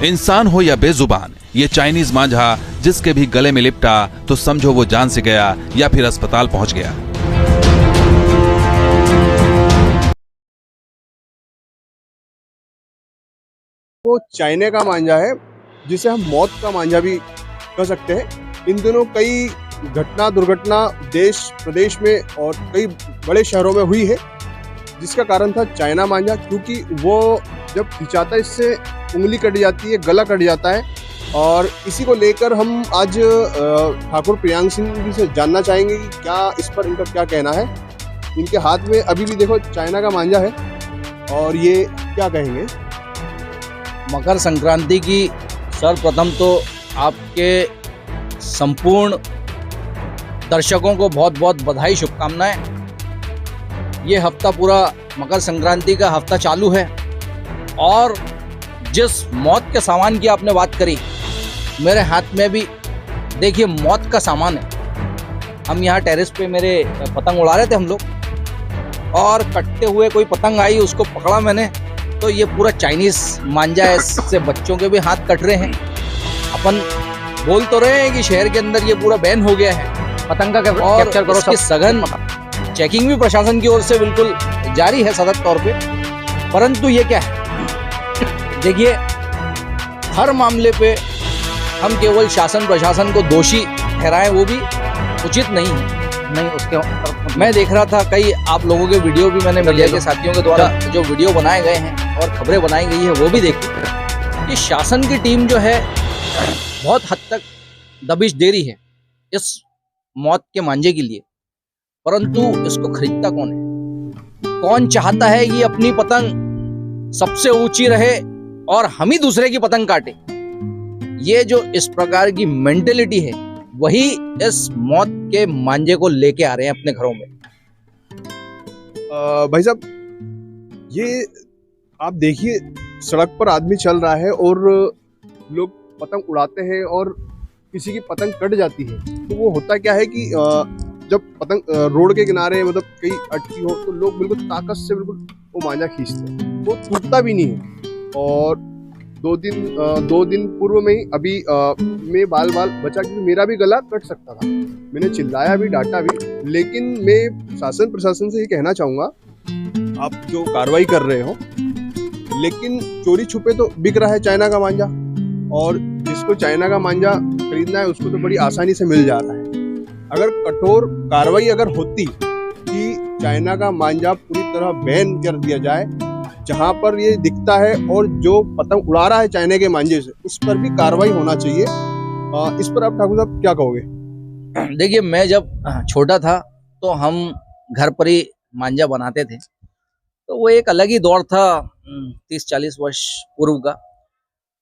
इंसान हो या बेजुबान, ये चाइनीज मांझा जिसके भी गले में लिपटा तो समझो वो जान से गया या फिर अस्पताल पहुंच गया। वो चाइना का मांझा है जिसे हम मौत का मांझा भी कह सकते हैं। इन दिनों कई दुर्घटना देश प्रदेश में और कई बड़े शहरों में हुई है, जिसका कारण था चाइना मांझा। क्योंकि वो जब खिंचाता है इससे उंगली कट जाती है, गला कट जाता है। और इसी को लेकर हम आज ठाकुर प्रियांक सिंह जी से जानना चाहेंगे कि क्या इस पर इनका क्या कहना है। इनके हाथ में अभी भी देखो चाइना का मांझा है और ये क्या कहेंगे। मकर संक्रांति की सर्वप्रथम तो आपके संपूर्ण दर्शकों को बहुत बहुत बधाई, शुभकामनाएं। ये हफ्ता पूरा मकर संक्रांति का हफ्ता चालू है और जिस मौत के सामान की आपने बात करी, मेरे हाथ में भी देखिए मौत का सामान है। हम यहाँ टेरेस पे मेरे पतंग उड़ा रहे थे हम लोग, और कटते हुए कोई पतंग आई, उसको पकड़ा मैंने, तो ये पूरा चाइनीज मांझा है, इससे बच्चों के भी हाथ कट रहे हैं। अपन बोल तो रहे हैं कि शहर के अंदर ये पूरा बैन हो गया है पतंग का, और इसकी सघन चेकिंग भी प्रशासन की ओर से बिल्कुल जारी है सतत तौर पे। परंतु ये क्या है, देखिए हर मामले पे हम केवल शासन प्रशासन को दोषी ठहराएं, वो भी उचित नहीं है। नहीं, उसके मैं देख रहा था कई आप लोगों के वीडियो भी मैंने मीडिया के साथियों के द्वारा जो वीडियो बनाए गए हैं और खबरें बनाई गई है वो भी देखी कि शासन की टीम जो है बहुत हद तक दबिश दे रही है इस मौत के मांझे के लिए। परंतु इसको खरीदता कौन है? कौन चाहता है कि अपनी पतंग सबसे ऊंची रहे और हम ही दूसरे की पतंग काटे? ये जो इस प्रकार की मेंटेलिटी है वही इस मौत के मांझे को लेके आ रहे हैं अपने घरों में। भाई साहब, ये आप देखिए सड़क पर आदमी चल रहा है और लोग पतंग उड़ाते हैं और किसी की पतंग कट जाती है, तो वो होता क्या है कि जब पतंग रोड के किनारे मतलब कहीं अटकी हो तो लोग बिल्कुल ताकत से बिल्कुल वो मांझा खींचते हैं, वो टूटता भी नहीं है। और दो दिन पूर्व में ही अभी मैं बाल बचा, क्योंकि मेरा भी गला कट सकता था। मैंने चिल्लाया भी, डांटा भी, लेकिन मैं शासन प्रशासन से ये कहना चाहूँगा, आप जो कार्रवाई कर रहे हो, लेकिन चोरी छुपे तो बिक रहा है चाइना का मांझा, और जिसको चाइना का मांझा खरीदना है उसको तो बड़ी आसानी से मिल जा रहा है। अगर कठोर कार्रवाई अगर होती कि चाइना का मांझा पूरी तरह बैन कर दिया जाए, जहां पर ये दिखता है और जो पतंग उड़ा रहा है चाइना के मांझे से, उस पर भी कार्रवाई होना चाहिए। इस पर आप ठाकुर साहब क्या कहोगे? देखिए, मैं जब छोटा था तो हम घर पर ही मांझा बनाते थे, तो वो एक अलग ही दौर था 30-40 वर्ष पूर्व का।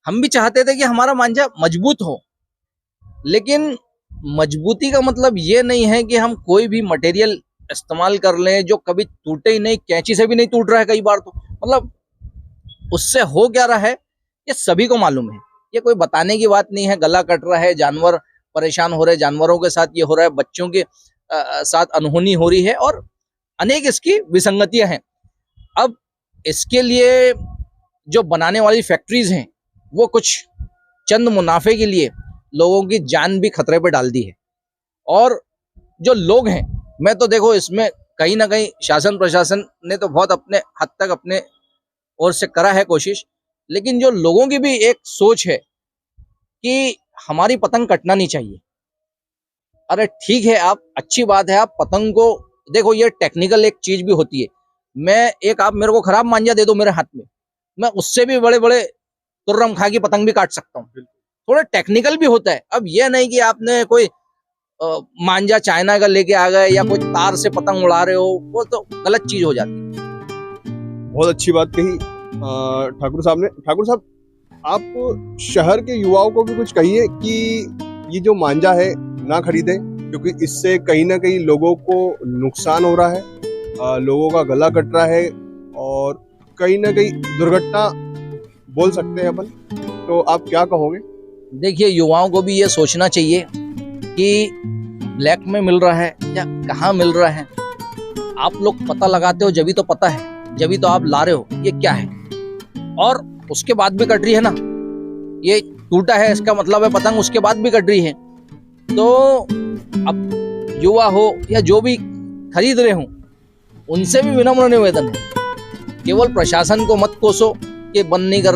हम भी चाहते थे कि हमारा मांझा मजबूत हो, लेकिन मजबूती का मतलब ये नहीं है कि हम कोई भी मटेरियल इस्तेमाल कर लें जो कभी टूटे ही नहीं, कैंची से भी नहीं टूट रहा है कई बार। तो मतलब उससे हो क्या रहा है ये सभी को मालूम है, ये कोई बताने की बात नहीं है। गला कट रहा है, जानवर परेशान हो रहे, जानवरों के साथ ये हो रहा है, बच्चों के साथ अनहोनी हो रही है और अनेक इसकी विसंगतियां हैं। अब इसके लिए जो बनाने वाली फैक्ट्रीज हैं वो कुछ चंद मुनाफे के लिए लोगों की जान भी खतरे पे डाल दी है। और जो लोग हैं, मैं तो देखो इसमें कहीं ना कहीं शासन प्रशासन ने तो बहुत अपने हद तक अपने ओर से करा है कोशिश, लेकिन जो लोगों की भी एक सोच है कि हमारी पतंग कटना नहीं चाहिए। अरे ठीक है, आप अच्छी बात है, आप पतंग को देखो, ये टेक्निकल एक चीज भी होती है। आप मेरे को खराब मांझा दे दो मेरे हाथ में, मैं उससे भी बड़े बड़े तुर्रम खा की पतंग भी काट सकता हूँ। थोड़ा टेक्निकल भी होता है। अब ये नहीं कि आपने कोई मांझा चाइना का लेके आ गए या कोई तार से पतंग उड़ा रहे हो, वो तो गलत चीज हो जाती है। बहुत अच्छी बात कही ठाकुर साहब ने। ठाकुर साहब, आप शहर के युवाओं को भी कुछ कहिए कि ये जो मांझा है ना खरीदें, क्योंकि इससे कहीं ना कहीं लोगों को नुकसान हो रहा है, लोगों का गला कट रहा है और कहीं ना कहीं दुर्घटना बोल सकते हैं अपन। तो आप क्या कहोगे? देखिए, युवाओं को भी ये सोचना चाहिए कि ब्लैक में मिल रहा है या कहाँ मिल रहा है। आप लोग पता लगाते हो जब तो पता है, जब तो आप ला रहे हो ये क्या है, और उसके बाद भी कट रही है ना, ये टूटा है इसका मतलब है पतंग उसके बाद भी कट रही है। तो अब युवा हो या जो भी खरीद रहे हो उनसे भी विनम्र निवेदन है, केवल प्रशासन को मत कोसो कि बंद नहीं कर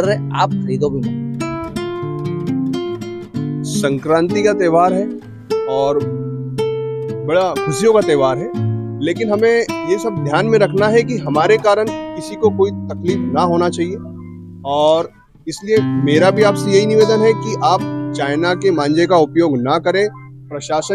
रहे, आप खरीदो भी मत। संक्रांति का त्यौहार है और बड़ा खुशियों का त्यौहार है, लेकिन हमें ये सब ध्यान में रखना है कि हमारे कारण किसी को कोई तकलीफ ना होना चाहिए। और इसलिए मेरा भी आपसे यही निवेदन है कि आप चाइना के मांझे का उपयोग ना करें। प्रशासन